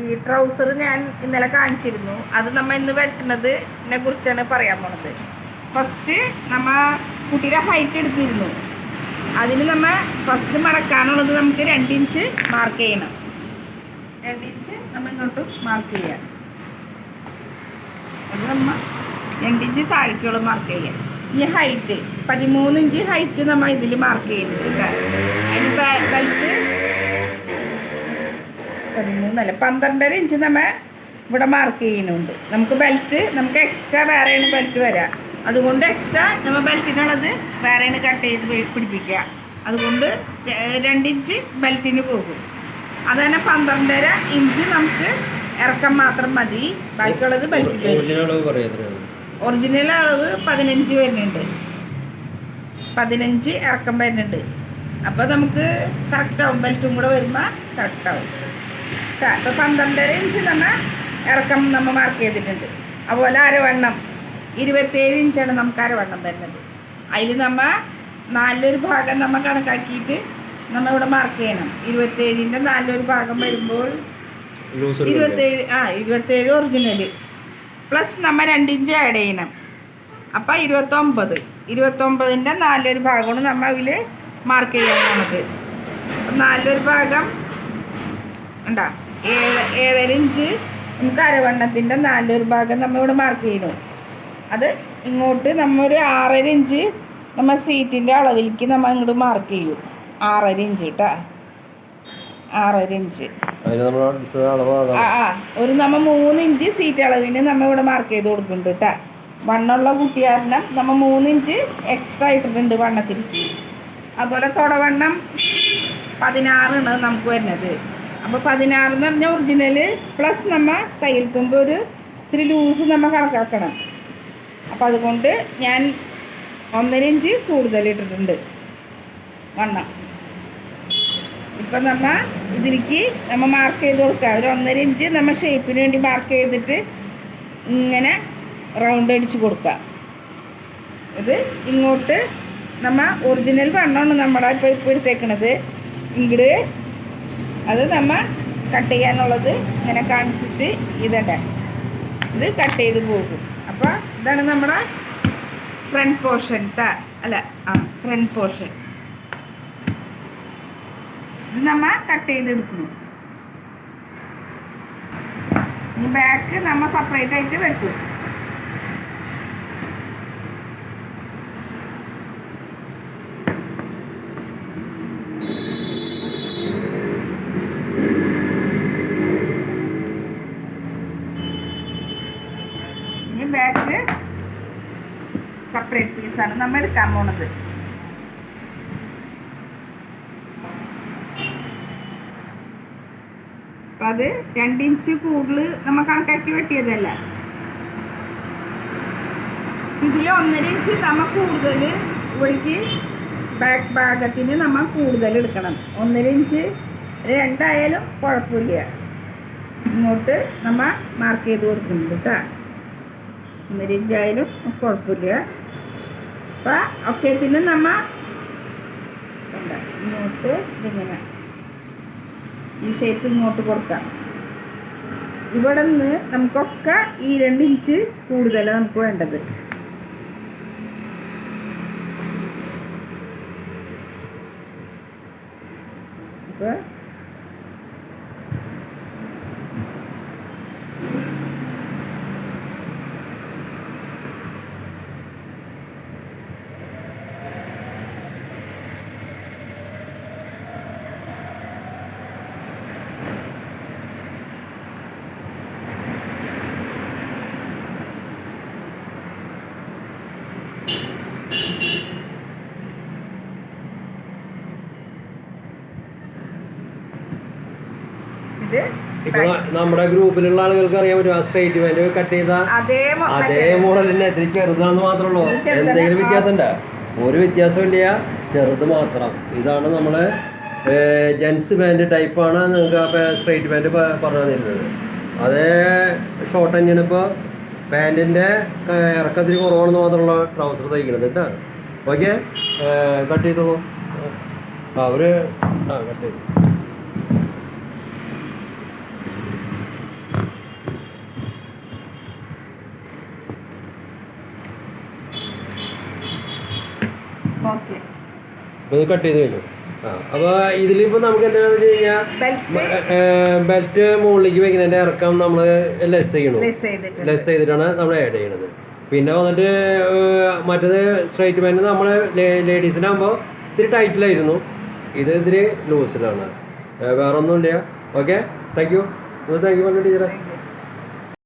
ഈ ട്രൗസർ ഞാൻ ഇന്നലെ കാണിച്ചിരുന്നു. അത് നമ്മൾ ഇന്ന് വെട്ടുന്നതിനെ കുറിച്ചാണ് പറയാൻ പോണത്. ഫസ്റ്റ് നമ്മ കുട്ടിയുടെ ഹൈറ്റ് എടുത്തിരുന്നു. അതിന് നമ്മൾ ഫസ്റ്റ് മടക്കാനുള്ളത് നമുക്ക് 2 ഇഞ്ച് മാർക്ക് ചെയ്യണം. 2 ഇഞ്ച് നമ്മൾ ഇങ്ങോട്ട് മാർക്ക് ചെയ്യാം. അത് നമ്മൾ 2 ഇഞ്ച് താഴേക്കുള്ള മാർക്ക് ചെയ്യാം. ഈ ഹൈറ്റ് 13 ഇഞ്ച് ഹൈറ്റ് നമ്മൾ ഇതിൽ മാർക്ക് ചെയ്യുന്നുണ്ട്. അതിന് ബെൽറ്റ് 12.5 ഇഞ്ച് നമ്മൾ ഇവിടെ മാർക്ക് ചെയ്യുന്നുണ്ട്. നമുക്ക് ബെൽറ്റ് നമുക്ക് എക്സ്ട്രാ വേറെയാണ് ബെൽറ്റ് വരിക. അതുകൊണ്ട് എക്സ്ട്രാ നമ്മൾ ബെൽറ്റിനുള്ളത് വേറെയാണ് കട്ട് ചെയ്ത് പിടിപ്പിക്കുക. അതുകൊണ്ട് 2 ഇഞ്ച് ബെൽറ്റിന് പോകും. അതുതന്നെ 12.5 ഇഞ്ച് നമുക്ക് ഇറക്കം മാത്രം മതി. ബാക്കിയുള്ളത് ബെൽറ്റിൽ ഒറിജിനൽ അളവ് 15 വരുന്നുണ്ട്. 15 ഇറക്കം വരുന്നുണ്ട്. അപ്പോൾ നമുക്ക് കറക്റ്റാവും. ബെൽറ്റും കൂടെ വരുമ്പോൾ കറക്റ്റാവും. അപ്പോൾ 12.5 ഇഞ്ച് നമ്മൾ ഇറക്കം നമ്മൾ മാർക്ക് ചെയ്തിട്ടുണ്ട്. അതുപോലെ അരവണ്ണം 27 ഇഞ്ചാണ് നമുക്ക് അരവണ്ണം വരുന്നത്. അതിൽ നമ്മൾ 4 ഭാഗം നമ്മൾ കണക്കാക്കിയിട്ട് നമ്മൾ ഇവിടെ മാർക്ക് ചെയ്യണം. 27ൻ്റെ 4 ഭാഗം വരുമ്പോൾ 27 ഒറിജിനൽ പ്ലസ് നമ്മൾ 2 ഇഞ്ച് ആഡ് ചെയ്യണം. അപ്പം 29ൻ്റെ 4 ഭാഗമാണ് നമ്മൾ അതിൽ മാർക്ക് ചെയ്യാൻ പോണത്. 4 ഭാഗം ഉണ്ടാ 7.5 ഇഞ്ച് നമുക്ക് അരവണ്ണത്തിൻ്റെ 4 ഭാഗം നമ്മളിവിടെ മാർക്ക് ചെയ്യണു. അത് ഇങ്ങോട്ട് നമ്മൊരു 6.5 ഇഞ്ച് നമ്മൾ സീറ്റിൻ്റെ അളവിലേക്ക് നമ്മൾ ഇങ്ങോട്ട് മാർക്ക് ചെയ്യും. 6.5 ഇഞ്ച് കേട്ടോ. 6.5 ഇഞ്ച് ഒരു നമ്മൾ 3 ഇഞ്ച് സീറ്റ് അളവിന് നമ്മൾ ഇവിടെ മാർക്ക് ചെയ്ത് കൊടുക്കുന്നുണ്ട് കേട്ടോ. വണ്ണമുള്ള കുട്ടി കാരണം നമ്മൾ 3 ഇഞ്ച് എക്സ്ട്രാ ഇട്ടിട്ടുണ്ട് വണ്ണത്തിലേക്ക്. അതുപോലെ തുടവണ്ണം 16 ആണ് നമുക്ക് വരുന്നത്. അപ്പോൾ 16 എന്ന് പറഞ്ഞാൽ ഒറിജിനൽ പ്ലസ് നമ്മൾ തയ്യൽ തുമ്പ് ഒരു ഇത്തിരി ലൂസ് നമ്മൾ കണക്കാക്കണം. അപ്പോൾ അതുകൊണ്ട് ഞാൻ 1.5 ഇഞ്ച് കൂടുതൽ ഇട്ടിട്ടുണ്ട് വണ്ണം. ഇപ്പം നമ്മൾ ഇതിലേക്ക് നമ്മൾ മാർക്ക് ചെയ്ത് കൊടുക്കുക. ഒരു 1.5 ഇഞ്ച് നമ്മൾ ഷേപ്പിന് വേണ്ടി മാർക്ക് ചെയ്തിട്ട് ഇങ്ങനെ റൗണ്ട് അടിച്ച് കൊടുക്കുക. ഇത് ഇങ്ങോട്ട് നമ്മൾ ഒറിജിനൽ വണ്ണമാണ് നമ്മുടെ ഇപ്പോൾ എടുത്തേക്കണത്. ഇങ്ങോട്ട് അത് നമ്മൾ കട്ട് ചെയ്യാനുള്ളത് ഇങ്ങനെ കാണിച്ചിട്ട് ഇത് കട്ട് ചെയ്ത് പോകും. അപ്പോൾ ഇതാണ് നമ്മുടെ ഫ്രണ്ട് പോർഷൻ ഫ്രണ്ട് പോർഷൻ. ഇത് നമ്മൾ കട്ട് ചെയ്തെടുക്കുന്നു. ഈ ബാക്ക് നമ്മൾ സെപ്പറേറ്റ് ആയിട്ട് വെട്ടും. ഈ ബാക്ക് സെപ്പറേറ്റ് പീസാണ് നമ്മൾ എടുക്കാൻ പോണത്. അപ്പം അത് 2 ഇഞ്ച് കൂടുതൽ നമ്മൾ കണക്കാക്കി വെട്ടിയതല്ല. ഇതിൽ 1.5 ഇഞ്ച് നമ്മൾ കൂടുതൽ ഇവിടേക്ക് ബാക്ക് ഭാഗത്തിന് നമ്മൾ കൂടുതൽ എടുക്കണം. 1.5 ഇഞ്ച് 2 ആയാലും കുഴപ്പമില്ല. ഇങ്ങോട്ട് നമ്മൾ മാർക്ക് ചെയ്ത് കൊടുക്കുന്നുണ്ട് കേട്ടോ. 1.5 ഇഞ്ച് ആയാലും കുഴപ്പമില്ല. അപ്പം ഒക്കെത്തിന് നമ്മൾ ഇങ്ങോട്ട് ഇങ്ങനെ ഈ ഷേപ്പ് ഇങ്ങോട്ട് കൊടുക്കാം. ഇവിടെ നിന്ന് നമുക്കൊക്കെ ഈ 2 ഇഞ്ച് കൂടുതലാണ് നമുക്ക് വേണ്ടത്. അപ്പോൾ ഇപ്പൊ നമ്മുടെ ഗ്രൂപ്പിലുള്ള ആളുകൾക്ക് അറിയാൻ പറ്റും. ആ സ്ട്രൈറ്റ് പാന്റ് കട്ട് ചെയ്ത അതേ മോഡൽ തന്നെ ഇത്തിരി ചെറുതാണെന്ന് മാത്രമേ ഉള്ളൂ. എന്തെങ്കിലും വ്യത്യാസം ഉണ്ടോ? ഒരു വ്യത്യാസമില്ല, ചെറുത് മാത്രം. ഇതാണ് നമ്മള് ജെൻസ് പാൻറ് ടൈപ്പാണ് നിങ്ങൾക്ക് ആ സ്ട്രൈറ്റ് പാൻറ് പറഞ്ഞു തന്നിരുന്നത്. അതേ ഷോർട്ട് തന്നെയാണ് ഇപ്പോൾ പാൻറ്റിൻ്റെ ഇറക്കത്തിന് കുറവാണെന്ന് മാത്രമുള്ള ട്രൗസർ തയ്ക്കണത് കേട്ടോ. ഓക്കെ, കട്ട് ചെയ്തോളൂ. കട്ട് ചെയ്തു. ഓക്കെ. അപ്പോൾ ഇത് കട്ട് ചെയ്ത് കഴിഞ്ഞു. അപ്പോൾ ഇതിലിപ്പോൾ നമുക്ക് എന്താണെന്ന് വെച്ച് കഴിഞ്ഞാൽ ബെൽറ്റ് മുകളിലേക്ക് വെക്കുന്നതിൻ്റെ ഇറക്കം നമ്മൾ ലെസ് ചെയ്തിട്ടാണ് നമ്മൾ ആഡ് ചെയ്യണത്. പിന്നെ വന്നിട്ട് മറ്റേത് സ്ട്രൈറ്റ് പാൻറ്റ് നമ്മൾ ലേഡീസിനാകുമ്പോൾ ഇത്തിരി ടൈറ്റിലായിരുന്നു, ഇത് ഇത്തിരി ലൂസിലാണ്, വേറെ ഒന്നുമില്ല. ഓക്കെ, താങ്ക് യു പറഞ്ഞു ടീച്ചറെ.